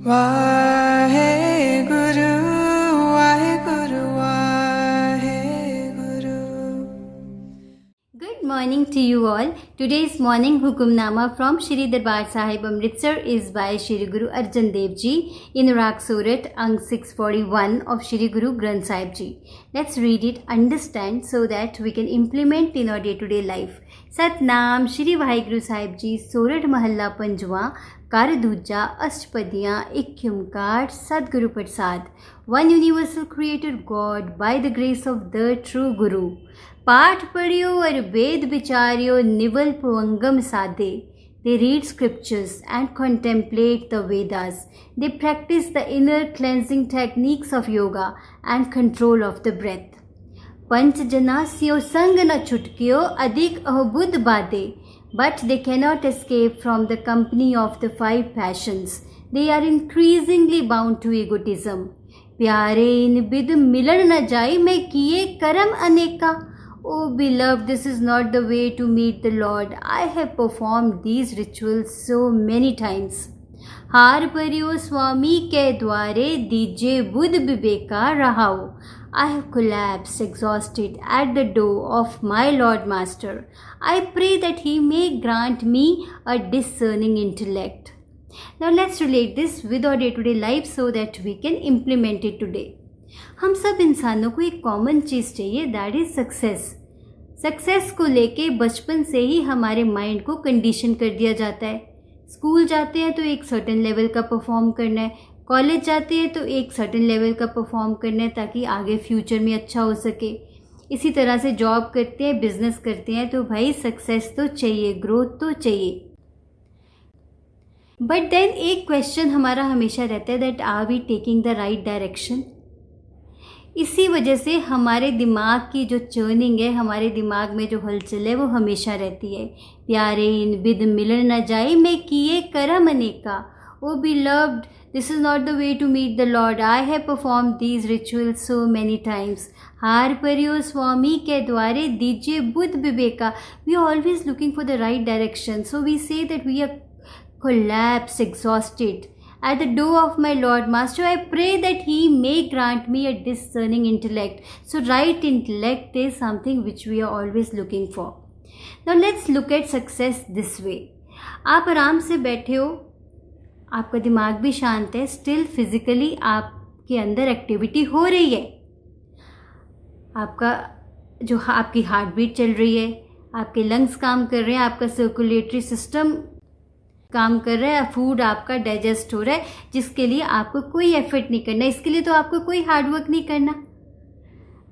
Waheguru Waheguru Waheguru. Good morning to you all. Today's morning Hukumnama from Shri Darbar Sahib Amritsar is by Shri Guru Arjan Dev Ji in Raag Surat Ang 641 of Shri Guru Granth Sahib Ji. Let's read it, understand so that we can implement in our day-to-day life. Satnam Shri Waheguru Sahib जी. सोरठ महला पंजवा, कर दूजा, अष्टपदियाँ, एक ओंकार, सदगुरु प्रसाद. One universal creator god by the grace of the true guru. पाठ पढ़ियो और वेद विचारियो, निवल पुवंगम साधे. They read scriptures and contemplate the Vedas. They practice the inner cleansing techniques of yoga and control of the breath. पंच जनास्यो संग न छुटकियो, अधिक अहबुद्ध बादे. But they cannot escape from the company of the five passions. They are increasingly bound to egotism. प्यारे इन बिद मिलन न जाई, मैं किए कर्म अनेका. Oh beloved, this is not the way to meet the Lord. I have performed these rituals so many times. हार परियो स्वामी के द्वारे, दीजे Buddha Viveka रहाओ. I have collapsed, exhausted at the door of my Lord Master. I pray that He may grant me a discerning intellect. Now let's relate this with our day-to-day life so that we can implement it today. हम सब इंसानों को एक common चीज़ चाहिए, that is success. Success को लेके बचपन से ही हमारे माइंड को कंडीशन कर दिया जाता है. स्कूल जाते हैं तो एक सर्टेन लेवल का परफॉर्म करना है, कॉलेज जाते हैं तो एक सर्टेन लेवल का परफॉर्म करना है ताकि आगे फ्यूचर में अच्छा हो सके. इसी तरह से जॉब करते हैं, बिजनेस करते हैं तो भाई सक्सेस तो चाहिए, ग्रोथ तो चाहिए. बट देन एक क्वेश्चन हमारा हमेशा रहता है, that are we taking the right direction. इसी वजह से हमारे दिमाग की जो चर्निंग है, हमारे दिमाग में जो हलचल है वो हमेशा रहती है. प्यारे इन बिद मिलन न जाए, मैं किए करम अनेका. ओ beloved, this is not the way to meet the Lord. I have performed these rituals so many times. हार परियो स्वामी के द्वारे, दीजिए Buddha Viveka. We are always looking for the right direction. So we say that we are collapsed, exhausted at the door of my Lord Master. I pray that He may grant me a discerning intellect. So right intellect is something which we are always looking for. Now let's look at success this way. आप आराम से बैठे हो, आपका दिमाग भी शांत है, स्टिल फिजिकली आपके अंदर एक्टिविटी हो रही है. आपकी हार्ट बीट चल रही है, आपके लंग्स काम कर रहे हैं, आपका सर्कुलेटरी सिस्टम काम कर रहा है, फूड आपका डाइजेस्ट हो रहा है, जिसके लिए आपको कोई एफर्ट नहीं करना. इसके लिए तो आपको कोई हार्डवर्क नहीं करना.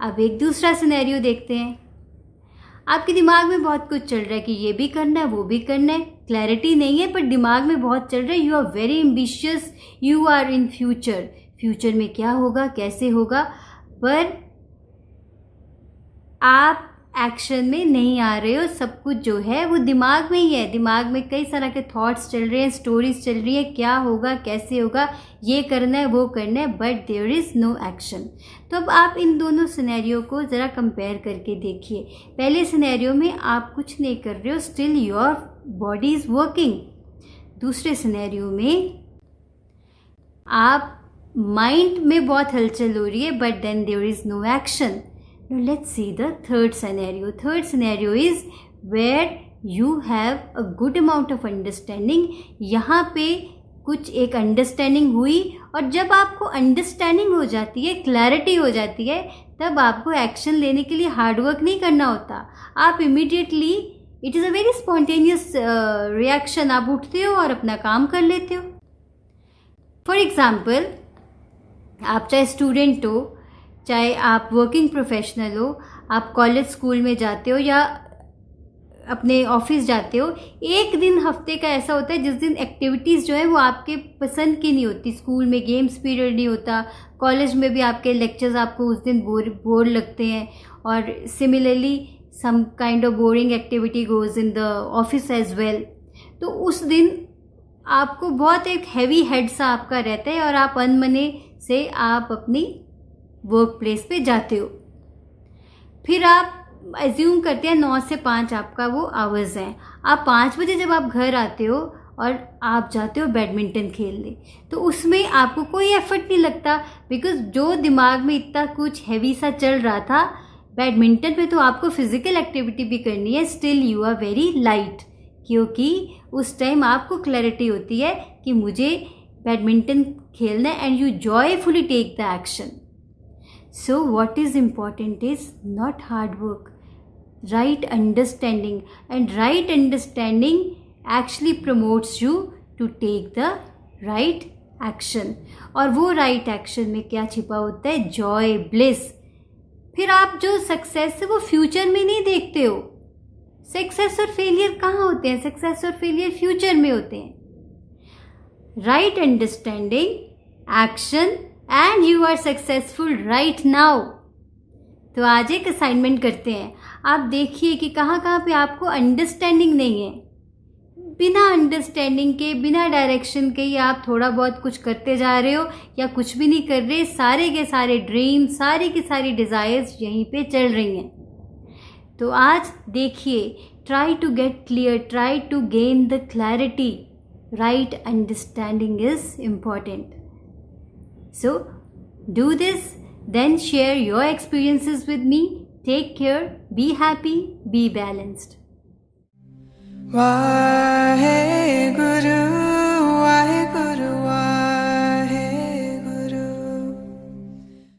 अब एक दूसरा सिनेरियो देखते हैं. आपके दिमाग में बहुत कुछ चल रहा है कि ये भी करना है, वो भी करना है. क्लैरिटी नहीं है पर दिमाग में बहुत चल रहा है. You are very ambitious, you are in future में क्या होगा, कैसे होगा, पर आप एक्शन में नहीं आ रहे हो. सब कुछ जो है वो दिमाग में ही है. दिमाग में कई तरह के थॉट्स चल रहे हैं, स्टोरीज चल रही है, क्या होगा, कैसे होगा, ये करना है, वो करना है, but there is no action. तो अब आप इन दोनों सिनेरियो को ज़रा कंपेयर करके देखिए. पहले सिनेरियो में आप कुछ नहीं कर रहे हो, still your body is working. दूसरे सिनेरियो में आप माइंड में बहुत हलचल हो रही है, but then there is no action. Now let's see the third scenario. Third scenario is where you have a good amount of understanding. यहाँ पे कुछ एक अंडरस्टैंडिंग हुई, और जब आपको अंडरस्टैंडिंग हो जाती है, क्लैरिटी हो जाती है, तब आपको एक्शन लेने के लिए हार्डवर्क नहीं करना होता. आप immediately, it is a very spontaneous reaction, आप उठते हो और अपना काम कर लेते हो. फॉर एग्ज़ाम्पल, आप चाहे स्टूडेंट हो, चाहे आप वर्किंग प्रोफेशनल हो, आप कॉलेज स्कूल में जाते हो या अपने ऑफिस जाते हो, एक दिन हफ्ते का ऐसा होता है जिस दिन एक्टिविटीज़ जो है वो आपके पसंद की नहीं होती. स्कूल में गेम्स पीरियड नहीं होता, कॉलेज में भी आपके लेक्चर्स आपको उस दिन बोर लगते हैं, और similarly some kind of boring activity goes in the office as well. तो उस दिन आपको बहुत एक हैवी हेड सा आपका रहता है, और आप अनमने से आप अपनी वर्क प्लेस पे जाते हो. फिर आप एज्यूम करते हैं 9 से 5 आपका वो आवर्स हैं. आप 5 बजे जब आप घर आते हो और आप जाते हो बैडमिंटन खेलने, तो उसमें आपको कोई एफर्ट नहीं लगता, बिकॉज जो दिमाग में इतना कुछ हैवी सा चल रहा था, बैडमिंटन में तो आपको फिजिकल एक्टिविटी भी करनी है, still you are very light, क्योंकि उस टाइम आपको क्लैरिटी होती है कि मुझे बैडमिंटन खेलना है, and you joyfully take the action. So what is important is not hard work, right understanding, and right understanding actually promotes you to take the right action. और वो right action में क्या छिपा होता है? joy, bliss. फिर आप जो सक्सेस है वो फ्यूचर में नहीं देखते हो. सक्सेस और फेलियर कहाँ होते हैं? सक्सेस और फेलियर फ्यूचर में होते हैं. right understanding, action, and you are successful right now. तो आज एक असाइनमेंट करते हैं. आप देखिए कि कहाँ कहाँ पे आपको अंडरस्टैंडिंग नहीं है. बिना अंडरस्टैंडिंग के, बिना डायरेक्शन के ही आप थोड़ा बहुत कुछ करते जा रहे हो या कुछ भी नहीं कर रहे. सारे के सारे ड्रीम, सारी की सारी डिज़ायर्स यहीं पे चल रही हैं. तो आज देखिए, try to get clear, try to gain the clarity. Right understanding is important. So do this, then share your experiences with me. Take care, be happy, be balanced. Why